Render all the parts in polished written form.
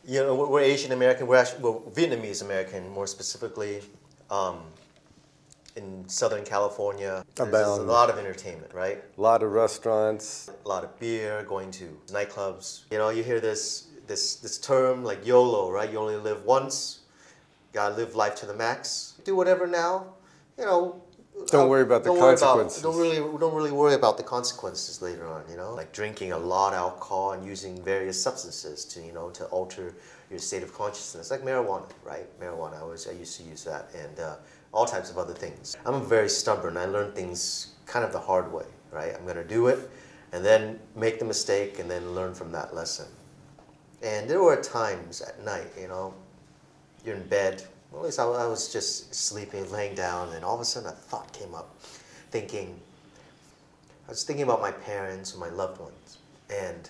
You know, we're Asian American. We're Vietnamese American, more specifically. In Southern California, there's a lot of entertainment, right? A lot of restaurants. A lot of beer, going to nightclubs. You know, you hear this term like YOLO, right? You only live once. Gotta live life to the max. Do whatever now. You know. Don't worry about the consequences. Don't really worry about the consequences later on. You know, like drinking a lot of alcohol and using various substances to to alter your state of consciousness, like marijuana, right? Marijuana. I used to use that, and all types of other things. I'm very stubborn. I learn things kind of the hard way, right? I'm gonna do it, and then make the mistake, and then learn from that lesson. And there were times at night, you're in bed. Well, at least I was just sleeping, laying down, and all of a sudden a thought came up, I was thinking about my parents and my loved ones, and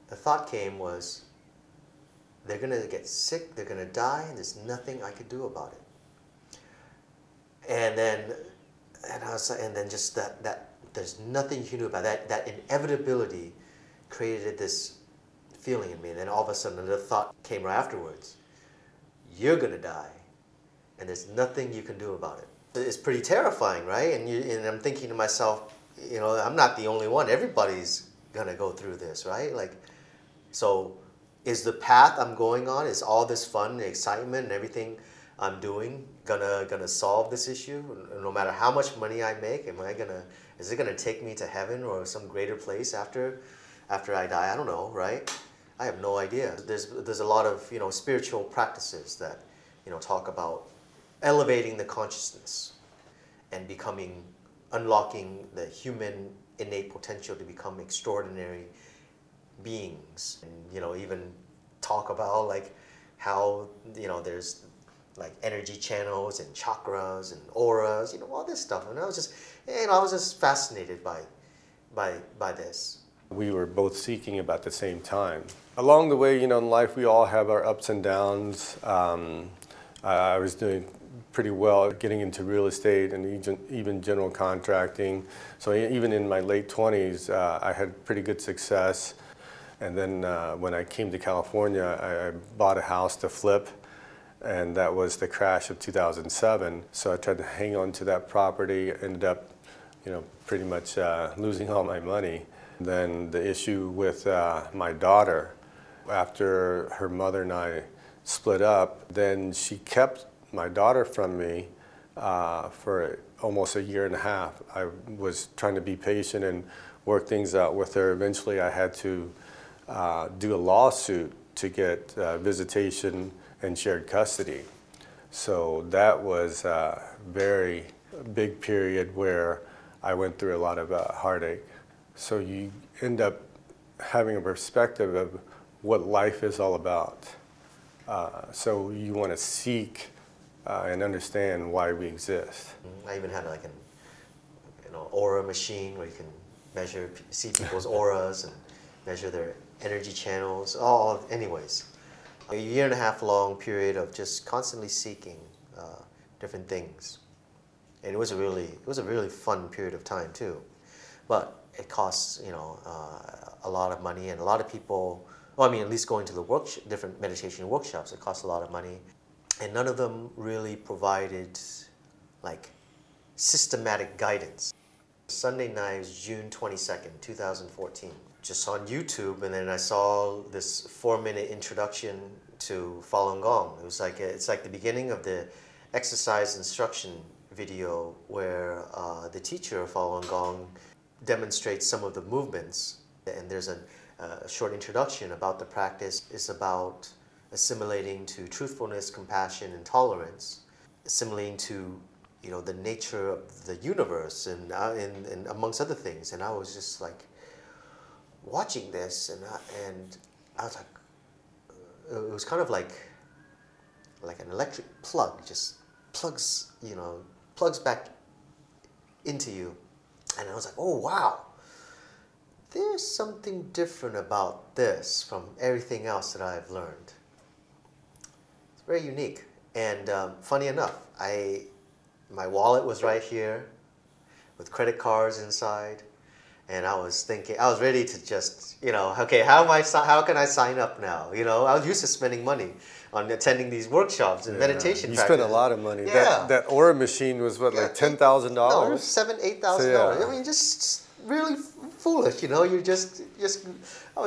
the thought came was, they're gonna get sick, they're gonna die, and there's nothing I could do about it. And then just that there's nothing you can do about it. That inevitability created this feeling in me, and then all of a sudden another thought came right afterwards. You're gonna die, and there's nothing you can do about it. It's pretty terrifying, right? And I'm thinking to myself, I'm not the only one. Everybody's gonna go through this, right? So is the path I'm going on, is all this fun, the excitement, and everything I'm doing gonna solve this issue? No matter how much money I make, is it gonna take me to heaven or some greater place after I die? I don't know, right? I have no idea. There's a lot of spiritual practices that talk about elevating the consciousness and unlocking the human innate potential to become extraordinary beings, and even talk about how there's energy channels and chakras and auras, all this stuff. And I was just fascinated by this. We were both seeking about the same time. Along the way, in life we all have our ups and downs. I was doing pretty well getting into real estate and even general contracting. So even in my late 20s, I had pretty good success. And then when I came to California, I bought a house to flip, and that was the crash of 2007. So I tried to hang on to that property, ended up, pretty much losing all my money. Then the issue with my daughter, after her mother and I split up, then she kept my daughter from me for almost a year and a half. I was trying to be patient and work things out with her. Eventually I had to do a lawsuit to get visitation and shared custody. So that was a very big period where I went through a lot of heartache. So you end up having a perspective of what life is all about. So you want to seek and understand why we exist. I even had an aura machine where you can see people's auras and measure their energy channels. Anyways, a year and a half long period of just constantly seeking different things, and it was a really fun period of time too. But it costs a lot of money, and a lot of people. Well, at least going to the different meditation workshops, it costs a lot of money, and none of them really provided systematic guidance. Sunday night was June 22nd, 2014. Just on YouTube, and then I saw this 4-minute introduction to Falun Gong. It's like the beginning of the exercise instruction video where the teacher of Falun Gong demonstrates some of the movements, and there's a short introduction about the practice. It's about assimilating to truthfulness, compassion, and tolerance, assimilating to the nature of the universe, and amongst other things. And I was just watching this, and I was it was kind of like an electric plug, just plugs back into you. And I was like, oh wow, there's something different about this from everything else that I've learned. It's very unique. And funny enough, my wallet was right here with credit cards inside. And I was thinking, I was ready to just, okay, how can I sign up now? I was used to spending money on attending these workshops and meditation You practices. spent a lot of money. Yeah. That Aura machine was what, like $10,000? No, $7,000, $8,000. I mean, just really foolish, You're just. I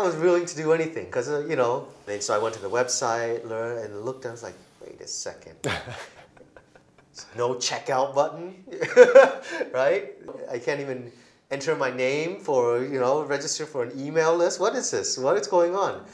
was willing to do anything because, And so I went to the website, learned, and looked. I was like, wait a second. No checkout button, right? I can't even enter my name for, register for an email list. What is this? What is going on?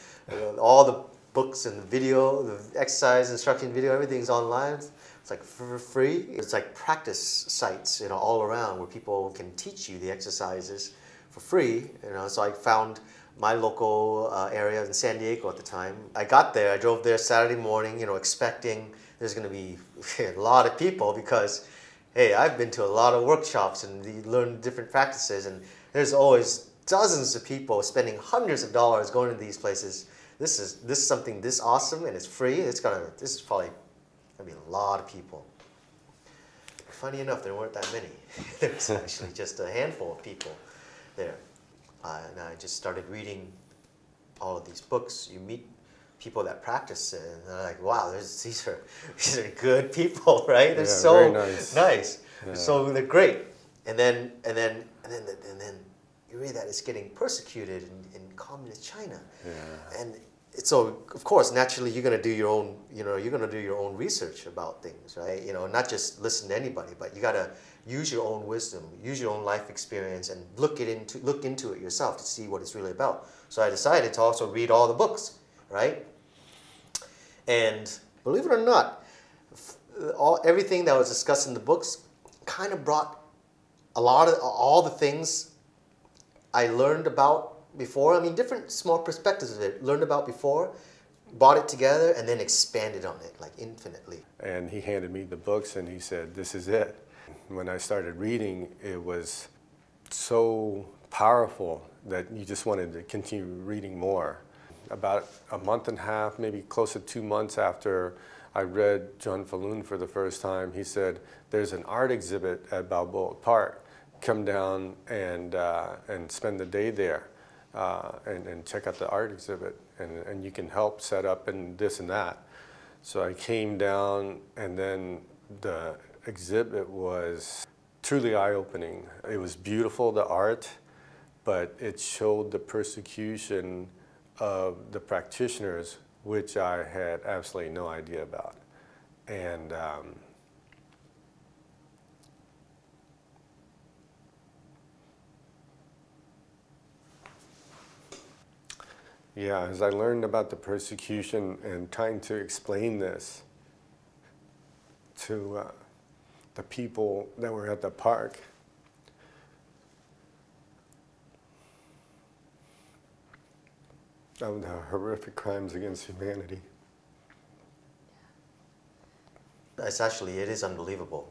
All the books and the video, the exercise instruction video, everything's online. It's like for free. It's like practice sites, all around where people can teach you the exercises for free. So I found my local area in San Diego at the time. I got there. I drove there Saturday morning, expecting there's going to be a lot of people because, hey, I've been to a lot of workshops and you learn different practices, and there's always dozens of people spending hundreds of dollars going to these places. This is something this awesome and it's free. This is probably gonna be a lot of people. Funny enough, there weren't that many. There was actually just a handful of people there, and I just started reading all of these books. You meet people that practice it, and they're like, wow, these are good people, right? They're so very nice. Yeah. So they're great. And then you read that it's getting persecuted in communist China. Yeah. And so of course, naturally, you're gonna do your own, you're gonna do your own research about things, right? Not just listen to anybody, but you gotta use your own wisdom, use your own life experience, and look into it yourself to see what it's really about. So I decided to also read all the books, right? And believe it or not, everything that was discussed in the books kind of brought all the things I learned about before. I mean, different small perspectives of it, learned about before, brought it together, and then expanded on it, like infinitely. And he handed me the books and he said, this is it. When I started reading, it was so powerful that you just wanted to continue reading more. About a month and a half, maybe close to 2 months after I read John Falun for the first time, he said, there's an art exhibit at Balboa Park. Come down and spend the day there and check out the art exhibit, and you can help set up and this and that. So I came down, and then the exhibit was truly eye-opening. It was beautiful, the art, but it showed the persecution of the practitioners, which I had absolutely no idea about. And yeah, as I learned about the persecution and trying to explain this to the people that were at the park, of the horrific crimes against humanity. It is unbelievable.